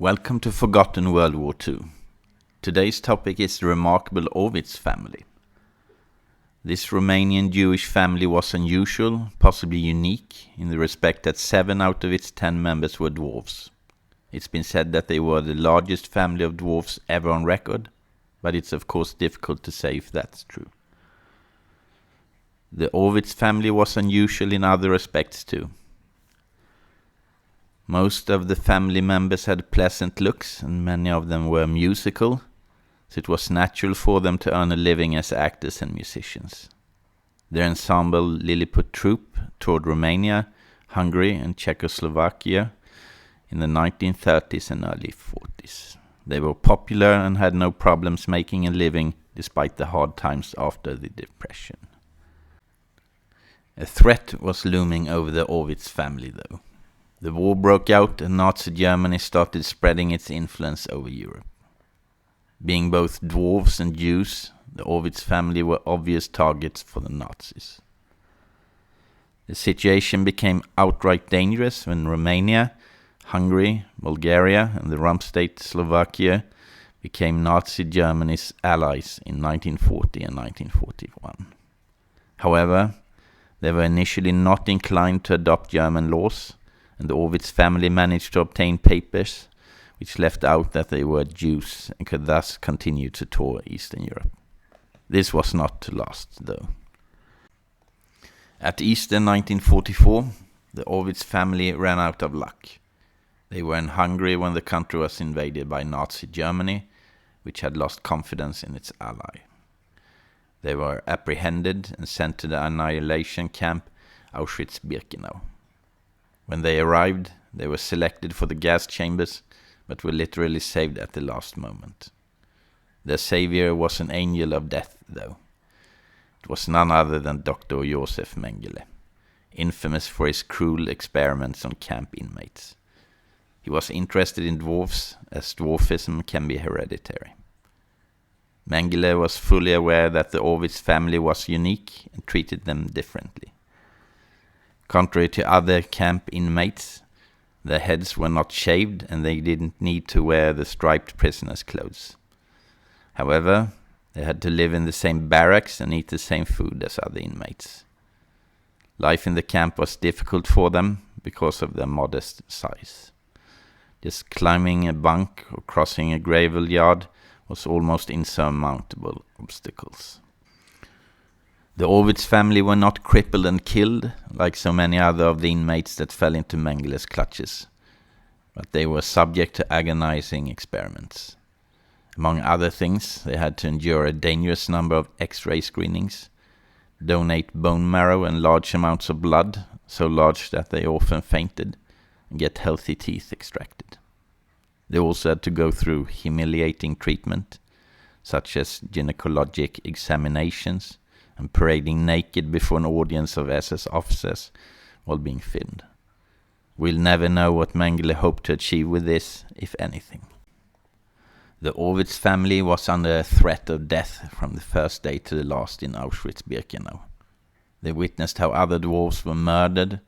Welcome to Forgotten World War II. Today's topic is the remarkable Ovitz family. This Romanian Jewish family was unusual, possibly unique, in the respect that 7 out of its 10 members were dwarfs. It's been said that they were the largest family of dwarfs ever on record, but it's of course difficult to say if that's true. The Ovitz family was unusual in other respects too. Most of the family members had pleasant looks, and many of them were musical, so it was natural for them to earn a living as actors and musicians. Their ensemble Lilliput troupe toured Romania, Hungary and Czechoslovakia in the 1930s and early 40s. They were popular and had no problems making a living despite the hard times after the Depression. A threat was looming over the Ovitz family though. The war broke out and Nazi Germany started spreading its influence over Europe. Being both dwarves and Jews, the Ovitz family were obvious targets for the Nazis. The situation became outright dangerous when Romania, Hungary, Bulgaria and the rump state Slovakia became Nazi Germany's allies in 1940 and 1941. However, they were initially not inclined to adopt German laws, and the Ovitz family managed to obtain papers which left out that they were Jews and could thus continue to tour Eastern Europe. This was not to last, though. At Easter 1944, the Ovitz family ran out of luck. They were in Hungary when the country was invaded by Nazi Germany, which had lost confidence in its ally. They were apprehended and sent to the annihilation camp Auschwitz-Birkenau. When they arrived, they were selected for the gas chambers, but were literally saved at the last moment. Their savior was an angel of death, though. It was none other than Dr. Josef Mengele, infamous for his cruel experiments on camp inmates. He was interested in dwarfs, as dwarfism can be hereditary. Mengele was fully aware that the Ovitz family was unique and treated them differently. Contrary to other camp inmates, their heads were not shaved and they didn't need to wear the striped prisoners' clothes. However, they had to live in the same barracks and eat the same food as other inmates. Life in the camp was difficult for them because of their modest size. Just climbing a bunk or crossing a gravel yard was almost insurmountable obstacles. The Ovitz family were not crippled and killed, like so many other of the inmates that fell into Mengele's clutches, but they were subject to agonizing experiments. Among other things, they had to endure a dangerous number of X-ray screenings, donate bone marrow and large amounts of blood, so large that they often fainted, and get healthy teeth extracted. They also had to go through humiliating treatment, such as gynecologic examinations, and parading naked before an audience of SS officers while being filmed. We'll never know what Mengele hoped to achieve with this, if anything. The Ovitz family was under a threat of death from the first day to the last in Auschwitz-Birkenau. They witnessed how other dwarves were murdered,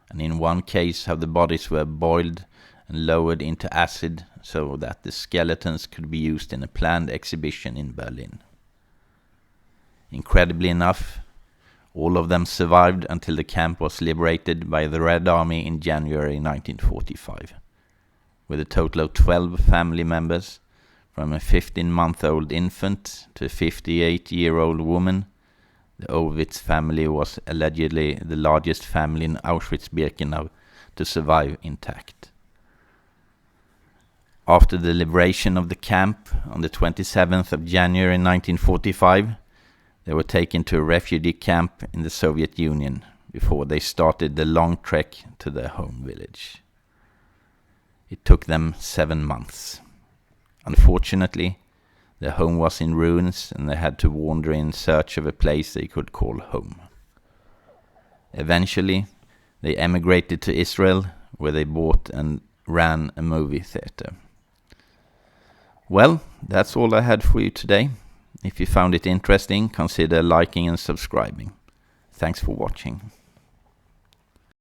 and in one case how the bodies were boiled and lowered into acid so that the skeletons could be used in a planned exhibition in Berlin. Incredibly enough, all of them survived until the camp was liberated by the Red Army in January 1945. With a total of 12 family members, from a 15-month-old infant to a 58-year-old woman, the Ovitz family was allegedly the largest family in Auschwitz-Birkenau to survive intact. After the liberation of the camp on the 27th of January 1945, they were taken to a refugee camp in the Soviet Union before they started the long trek to their home village. It took them 7 months. Unfortunately, their home was in ruins and they had to wander in search of a place they could call home. Eventually, they emigrated to Israel, where they bought and ran a movie theater. Well, that's all I had for you today. If you found it interesting, consider liking and subscribing. Thanks for watching.